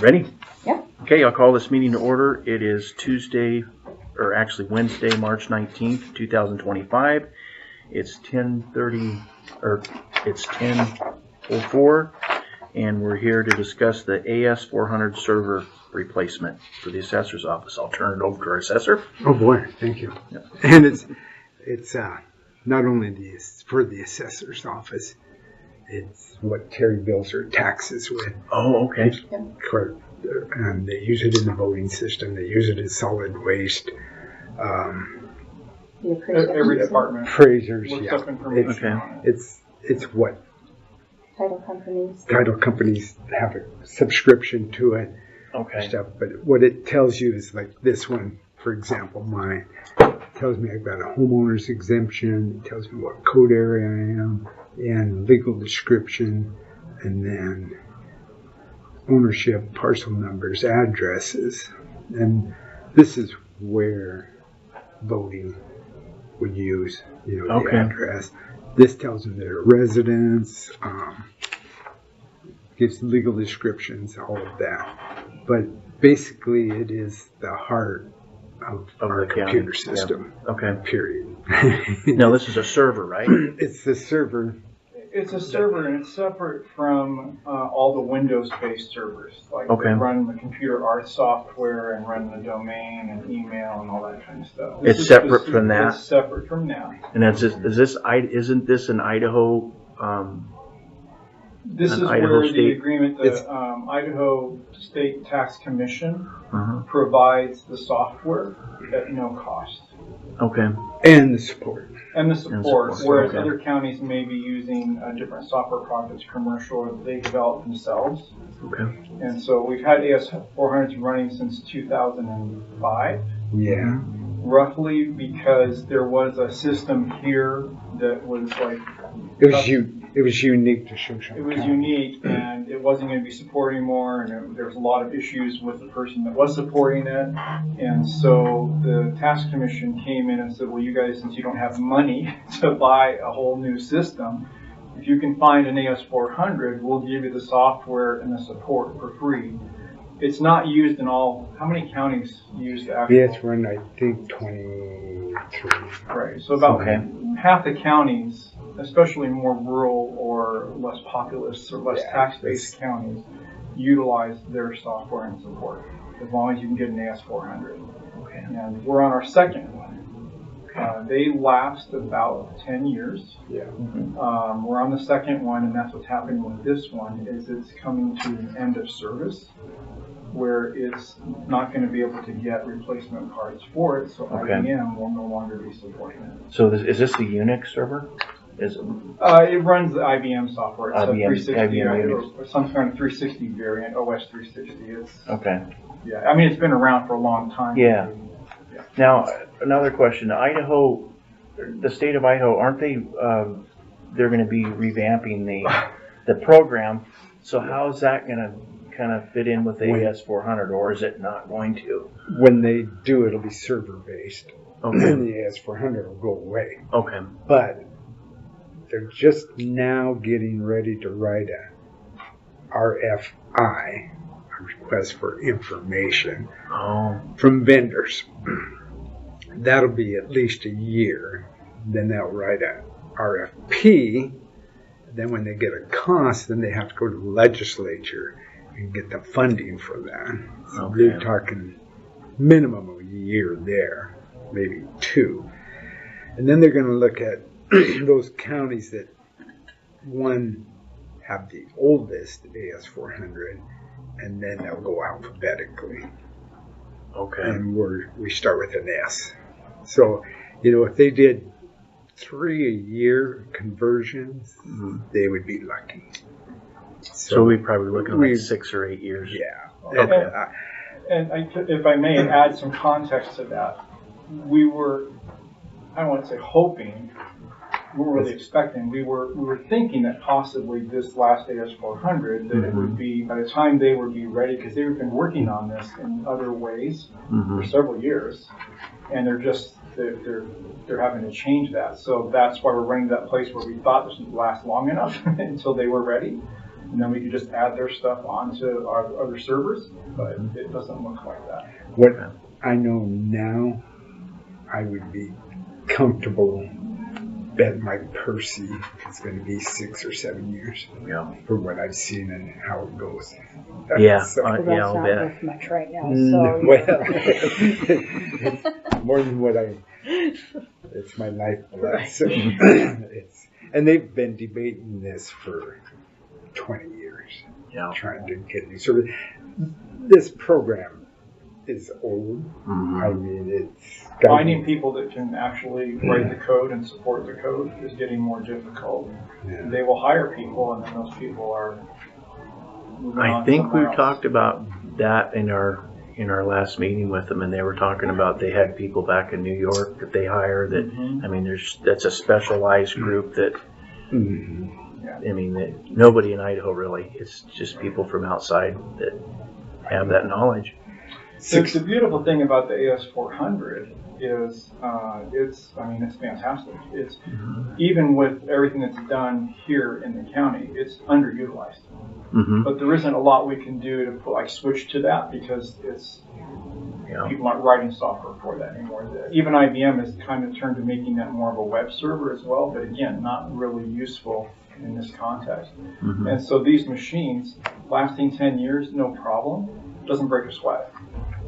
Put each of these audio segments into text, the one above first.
Ready? Yeah. Okay, I'll call this meeting to order. It is Wednesday, March 19th, 2025. It's 10:04, and we're here to discuss the AS400 server replacement for the assessor's office. I'll turn it over to our assessor. Oh boy, thank you. Yeah. And it's not only for the assessor's office, it's what Terry bills her taxes with. Oh, okay. And they use it in the voting system. They use it as solid waste. Every department. Appraisers, Looks yeah. up information on it. It's what Title companies. title companies have a subscription to it. Okay. Stuff. But what it tells you is like this one, for example, mine. It tells me I've got a homeowner's exemption. It tells me what code area I am and legal description, and then ownership, parcel numbers, addresses. And this is where voting would use, the Okay. address. This tells them their residence, gives legal descriptions, all of that. But basically, it is the heart of our the county. computer system. Yeah. Okay. Period. Now this is a server, right? It's the server. It's a server, and it's separate from all the Windows-based servers. Like Okay. they run the computer art software and run the domain and email and all that kind of stuff. It's separate from that? It's separate from that. And isn't this an Idaho? This An is Idaho where the state- agreement, It's- the Idaho State Tax Commission Uh-huh. provides the software at no cost. Okay. And the support. And the support, whereas okay. other counties may be using different software projects, commercial, that they develop themselves. Okay. And so we've had AS400s running since 2005, Yeah. roughly, because there was a system here that was like, It was unique to Shoshone it was County. unique and it wasn't going to be supported anymore, and there was a lot of issues with the person that was supporting it. And so the tax commission came in and said, well, you guys, since you don't have money to buy a whole new system, if you can find an AS400, we'll give you the software and the support for free. It's not used in all. How many counties use the actual? Yeah, it's run, I think, 23. Right. So about Okay. half the counties, especially more rural or less populous or less Yeah, tax-based counties, utilize their software and support, as long as you can get an AS400. Okay. And we're on our second one. They last about 10 years. Yeah. We're on the second one, and that's what's happening with this one, is it's coming to an end of service, where it's not going to be able to get replacement parts for it, so Okay. IBM will no longer be supporting it. So is this the Unix server? It runs the IBM software. It's IBM a 360 Unix. or some kind of 360 variant, OS 360. It's Okay. yeah. I mean, it's been around for a long time. Yeah. Now another question: Idaho, the state of Idaho, aren't they? They're going to be revamping the program. So how is that going to kind of fit in with the AS400, or is it not going to? When they do, it'll be server-based. Okay. And the AS400 will go away. Okay. But they're just now getting ready to write a RFI, a request for information, Oh. from vendors. That'll be at least a year. Then they'll write a RFP. Then when they get a cost, then they have to go to the legislature and get the funding for that. So Okay. you're talking minimum of a year there, maybe 2. And then they're going to look at those counties that, one, have the oldest AS400, and then they'll go alphabetically. Okay. And we start with an S. So, if they did 3 a year conversions, they would be lucky. So we're probably looking at we- like 6 or 8 years. Yeah. Okay. And if I may add some context to that, we were, I don't want to say hoping, we weren't really expecting. We were thinking that possibly this last AS400, that it would be, by the time they would be ready, because they've been working on this in other ways for several years, and they're having to change that. So that's why we're running to that place where we thought this would last long enough until they were ready. and then we could just add their stuff onto our other servers, but it doesn't look like that. What I know now, I would be comfortable betting my Percy is going to be 6 or 7 years Yeah. for what I've seen and how it goes. Yeah. So- Well, that's Yeah, I'll not bet. worth much right now, No, so. well, it's more than what it's my lifeblood. Right. So and they've been debating this for 20 years, Yeah. trying to get new service. This program is old. Mhm. I mean, it's gotta Finding be- people that can actually write the code and support the code is getting more difficult. Yeah. They will hire people, and then those people are moving I on think we somewhere else. talked about that in our last meeting with them, and they were talking about they had people back in New York that they hire that, Mhm. I mean, that's a specialized group that, Mhm. I mean, that nobody in Idaho really, it's just people from outside that have that knowledge. The beautiful thing about the AS400 is it's fantastic. It's even with everything that's done here in the county, it's underutilized. Mm-hmm. But there isn't a lot we can do to switch to that because it's Yeah. people aren't writing software for that anymore. Even IBM has kind of turned to making that more of a web server as well, but again, not really useful in this context. Mm-hmm. And so these machines, lasting 10 years, no problem, doesn't break a sweat.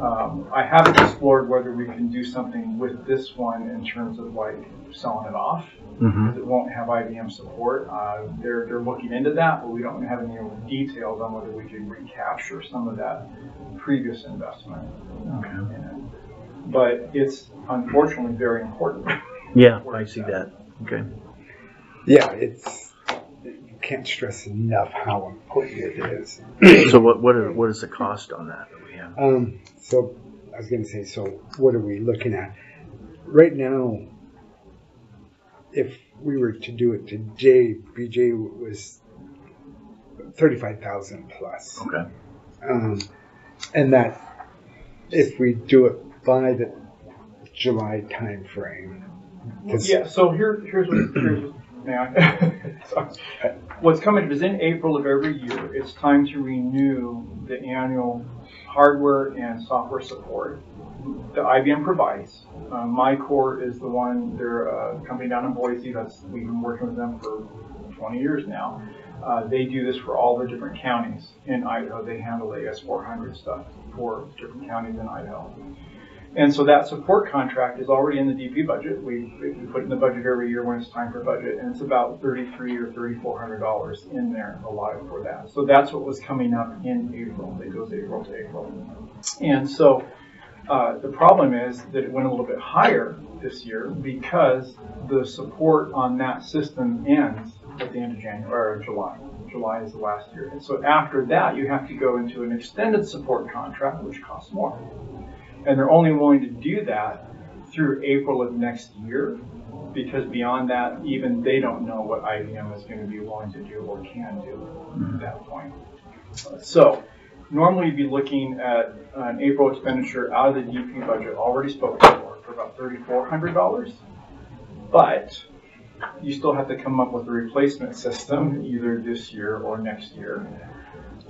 I haven't explored whether we can do something with this one in terms of like selling it off, Mm-hmm. because it won't have IBM support. They're looking into that, but we don't have any details on whether we can recapture some of that previous investment. Okay. In it. But it's unfortunately very important. Yeah, I see that. Okay. Yeah, you can't stress enough how important it is. So what is the cost on that we have? So I was going to say, so what are we looking at? Right now, if we were to do it today, BJ was 35,000 plus. Okay. And that, if we do it by the July time frame. Yeah, so here's what may I? Sorry. What's coming is in April of every year, it's time to renew the annual hardware and software support that IBM provides. MyCore is the one, they're a company down in Boise we've been working with them for 20 years now. They do this for all the different counties in Idaho. They handle AS400 stuff for different counties in Idaho. And so that support contract is already in the DP budget. We put it in the budget every year when it's time for budget, and it's about $3,300 or $3,400 in there allotted for that. So that's what was coming up in April. It goes April to April. And so the problem is that it went a little bit higher this year because the support on that system ends at the end of January or July. July is the last year. And so after that, you have to go into an extended support contract, which costs more. And they're only willing to do that through April of next year, because beyond that, even they don't know what IBM is going to be willing to do or can do at that point. So normally you'd be looking at an April expenditure out of the DP budget already spoken for about $3,400. But you still have to come up with a replacement system either this year or next year.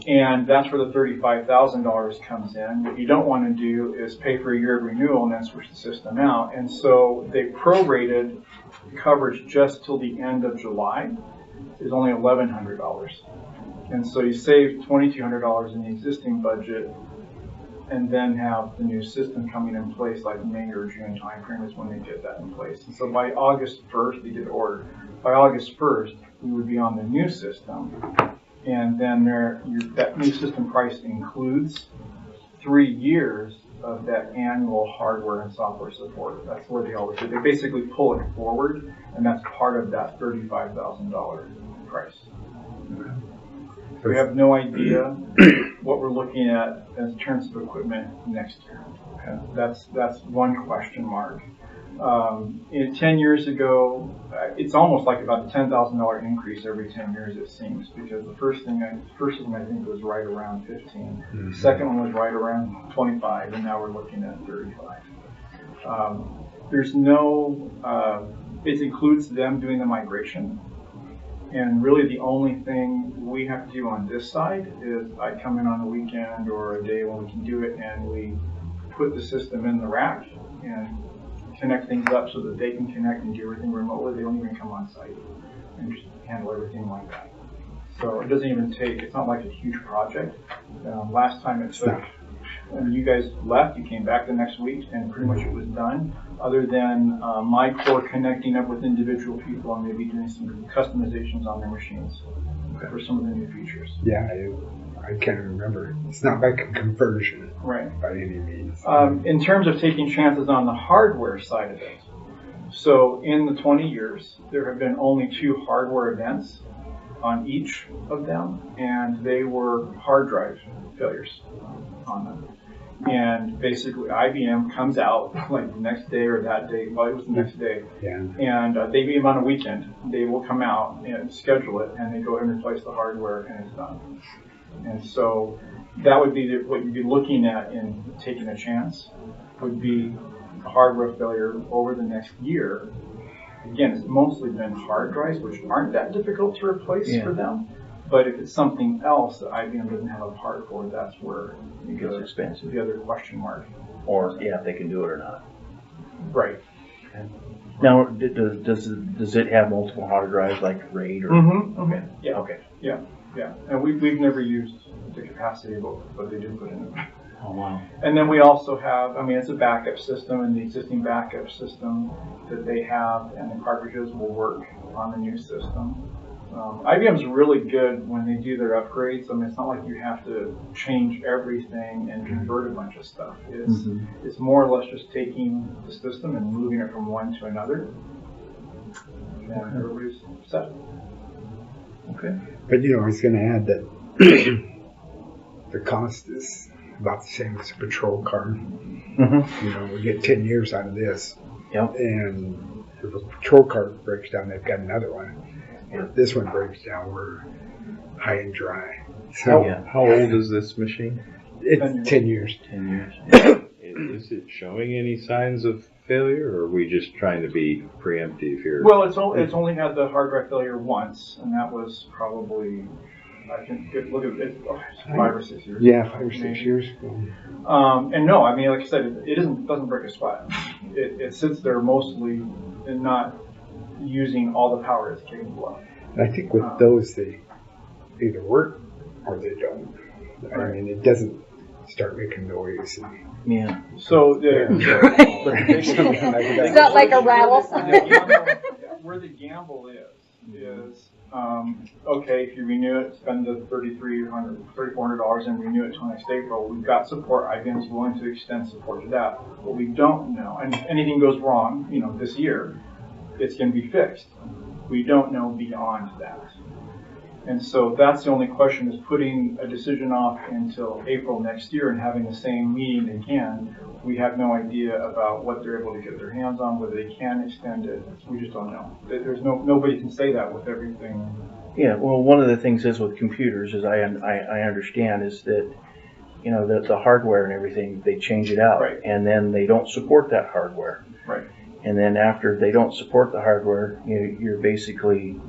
And that's where the $35,000 comes in. What you don't want to do is pay for a year of renewal and then switch the system out. And so they prorated coverage just till the end of July is only $1,100. And so you save $2,200 in the existing budget and then have the new system coming in place like May or June timeframe is when they get that in place. And so by August 1st, they get ordered. By August 1st, we would be on the new system. And then that new system price includes 3 years of that annual hardware and software support. That's where they always do. They basically pull it forward, and that's part of that $35,000 price. So we have no idea what we're looking at in terms of equipment next year. Okay? That's one question mark. 10 years ago, it's almost like about a $10,000 increase every 10 years, it seems, because the first thing I think was right around 15. Mm-hmm. The second one was right around 25, and now we're looking at 35. There's no, it includes them doing the migration. And really the only thing we have to do on this side is I come in on a weekend or a day when we can do it, and we put the system in the rack and connect things up so that they can connect and do everything remotely. They don't even come on site and just handle everything like that. So it doesn't even take, it's not like a huge project. Last time it took, when you guys left, you came back the next week and pretty much it was done, other than my core connecting up with individual people and maybe doing some customizations on their machines for some of the new features. Yeah, I can't remember. It's not like a conversion Right. by any means. In terms of taking chances on the hardware side of it, so in the 20 years, there have been only 2 hardware events on each of them, and they were hard drive failures on them. And basically IBM comes out like the next day or that day, well, it was the next day, Yeah. and they beat them on a weekend. They will come out and schedule it, and they go ahead and replace the hardware, and it's done. And so that would be what you'd be looking at in taking a chance, would be a hardware failure over the next year. Again, it's mostly been hard drives, which aren't that difficult to replace for them. But if it's something else that IBM doesn't have a part for, that's where It gets expensive. the other question mark. Or, yeah, if they can do it or not. Right. Now, does it have multiple hard drives like RAID or? Mm-hmm. Okay. Yeah. Okay. Yeah. And we've never used the capacity of what they did put in it. Oh, wow. And then we also have, I mean, it's a backup system, and the existing backup system that they have and the cartridges will work on the new system. IBM's really good when they do their upgrades. I mean, it's not like you have to change everything and convert a bunch of stuff. It's more or less just taking the system and moving it from one to another. And everybody's set. Okay. But I was going to add that the cost is about the same as a patrol car. We get 10 years out of this. Yep. And if a patrol car breaks down, they've got another one. If this one breaks down, we're high and dry. So How old is this machine? it's 10 years. 10 years. Is it showing any signs of failure, or are we just trying to be preemptive here? Well, it's only had the hard drive failure once, and that was probably, I can look at it, 5 or 6 years. Yeah, 5 or 6 years ago. And no, I mean, like I said, it doesn't break a sweat. It sits there mostly and not using all the power it's capable of. I think with those, they either work or they don't. I mean, it doesn't start making noise. Yeah. So Something Is that like a rattle? where the gamble is okay, if you renew it, spend the $3,400 and renew it till next April. We've got support. IBM is willing to extend support to that. But we don't know, and if anything goes wrong, this year, it's going to be fixed. We don't know beyond that. And so that's the only question, is putting a decision off until April next year and having the same meeting again. We have no idea about what they're able to get their hands on, whether they can extend it. We just don't know. There's nobody can say that with everything. Yeah, well, one of the things is with computers, as I understand, is that, the hardware and everything, they change it out. Right. And then they don't support that hardware. Right. And then after they don't support the hardware, you're basically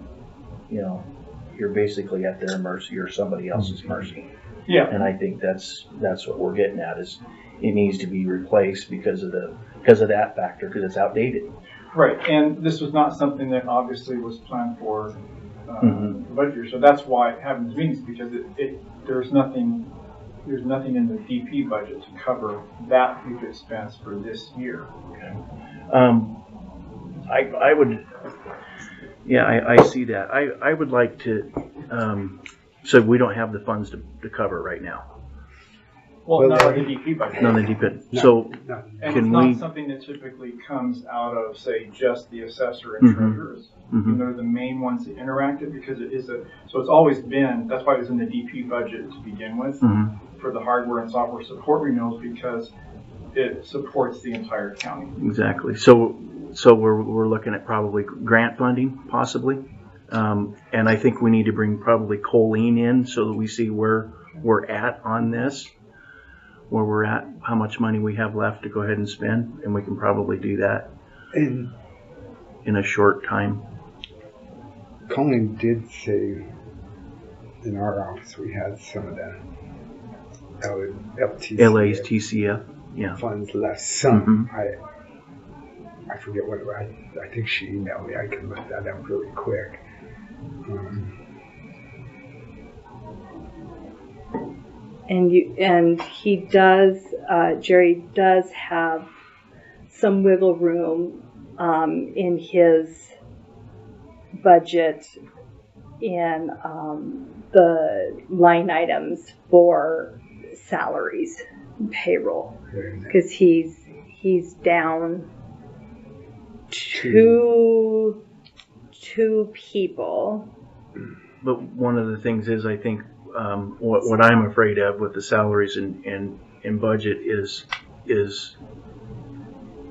at their mercy or somebody else's mercy. Yeah. And I think that's what we're getting at, is it needs to be replaced because of that factor, because it's outdated. Right. And this was not something that obviously was planned for the budget year. So that's why having these meetings, because there's nothing in the DP budget to cover that huge expense for this year. Okay. I would, I see that. I would like to, so we don't have the funds to cover right now. Well, not on the DP budget. None of the DP. So And can it's not we? something that typically comes out of, say, just the assessor and treasurers. They're the main ones that interact it, because it is so it's always been, that's why it was in the DP budget to begin with, for the hardware and software support renewals, because it supports the entire county. Exactly. So we're looking at probably grant funding, possibly. And I think we need to bring probably Colleen in so that we see where we're at on this, where we're at, how much money we have left to go ahead and spend, and we can probably do that And in a short time. Colleen did say in our office we had some of the LTC LA's TCF, yeah. funds left. Some. Mhm. I forget what I think she emailed me. I can look that up really quick. And he does, Jerry does have some wiggle room in his budget in the line items for salaries and payroll, because he's down two people. But one of the things is, I think, what I'm afraid of with the salaries and budget is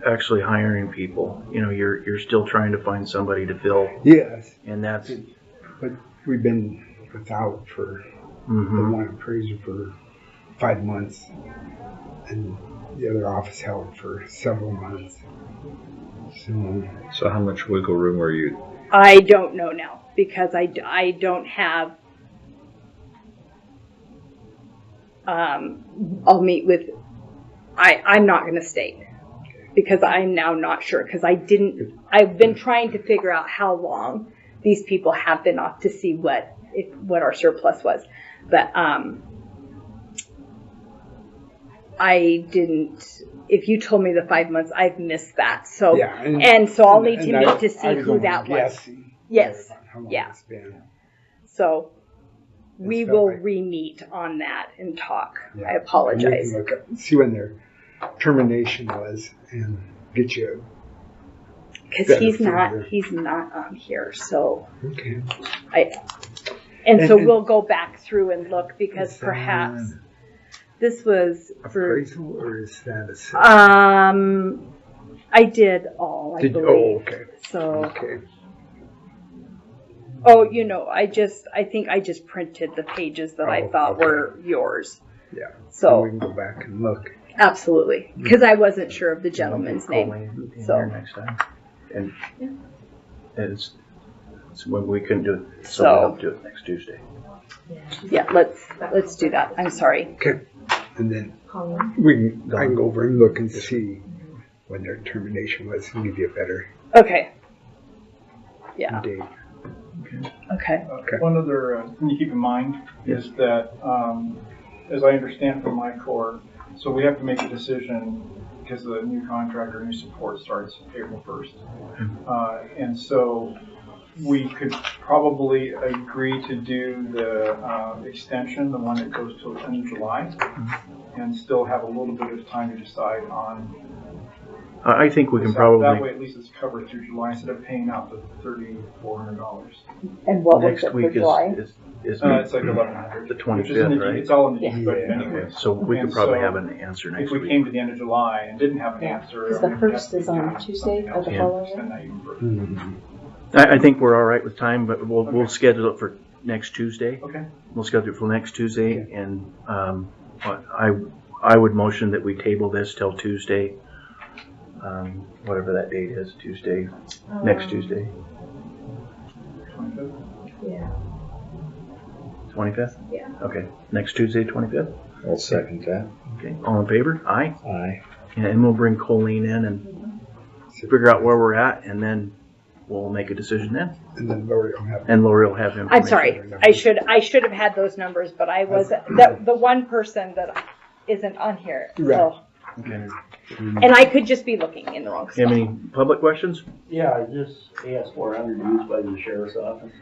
actually hiring people. You know, you're still trying to find somebody to fill. Yes. And that's. But we've been without for the one appraiser for 5 months, and the other office held for several months. So how much wiggle room are you? I don't know now, because I don't have. I'll meet with. I'm not going to state, because I'm now not sure, because I've been trying to figure out how long these people have been off to see what our surplus was, but I didn't. If you told me the 5 months, I've missed that. So yeah, so I'll need to meet to see who that was. Yes. How long Yeah. it's been. So we will re-meet on that and talk. I apologize. Look up, see when their termination was and get you. Because he's not on here. So Okay. so we'll go back through and look, because perhaps this was for appraisal, or is that a I did all, I believe. Oh, okay. So Okay. oh, I think I just printed the pages that I thought were yours. Yeah. So we can go back and look. absolutely, because I wasn't sure of the gentleman's name. So next time, and it's when we couldn't do it, so we'll do it next Tuesday. yeah, let's do that. I'm sorry. Okay. And then I can go over and look and see when their termination was and give you a better Okay. Yeah. date. Okay. One other thing to keep in mind is that, as I understand from my core, so we have to make a decision because the new contractor, new support starts April 1st. And so we could probably agree to do the extension, the one that goes till the end of July, and still have a little bit of time to decide on. I think we can That probably. way, at least it's covered through July instead of paying out the $3,400. And what was Next it for week July? is It's like $1,100. the Which is in 25th, the, right? It's all in the Yeah. budget anyway. Okay, so we could And probably so have an answer next If we week. came to the end of July and didn't have an answer, Because the first is on Tuesday or the following week? extend that even further. Mm-hmm. I think we're all right with time, but we'll schedule it for next Tuesday. Okay. We'll schedule it for next Tuesday, and I would motion that we table this till Tuesday, whatever that date is, Tuesday, next Tuesday, 25th? Yeah. 25th? Yeah. Okay, next Tuesday, 25th? I'll second that. Okay, all in favor? Aye. Aye. And we'll bring Colleen in and figure out where we're at, and then we'll make a decision then. And then Lori will have. And Lori will have him. I'm sorry. I should have had those numbers, but I was the one person that isn't on here. So. Right. Okay. And I could just be looking in the wrong You have spot. any public questions? Yeah, is this AS400 used by the sheriff's office?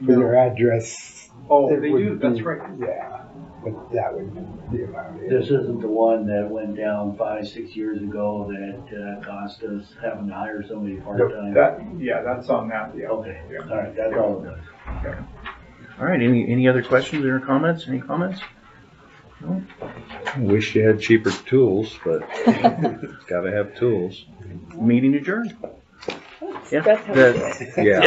For their address. Oh, it they would do, be- that's right. Yeah, but that would be allowed. This isn't the one that went down 5-6 years ago that cost us having to hire somebody part-time? That's on that, yeah. Okay, Yeah. all right, that's all it does. All right, any other questions or comments? Any comments? No? I wish you had cheaper tools, but gotta have tools. Meeting adjourned. That's how we do it. Yeah.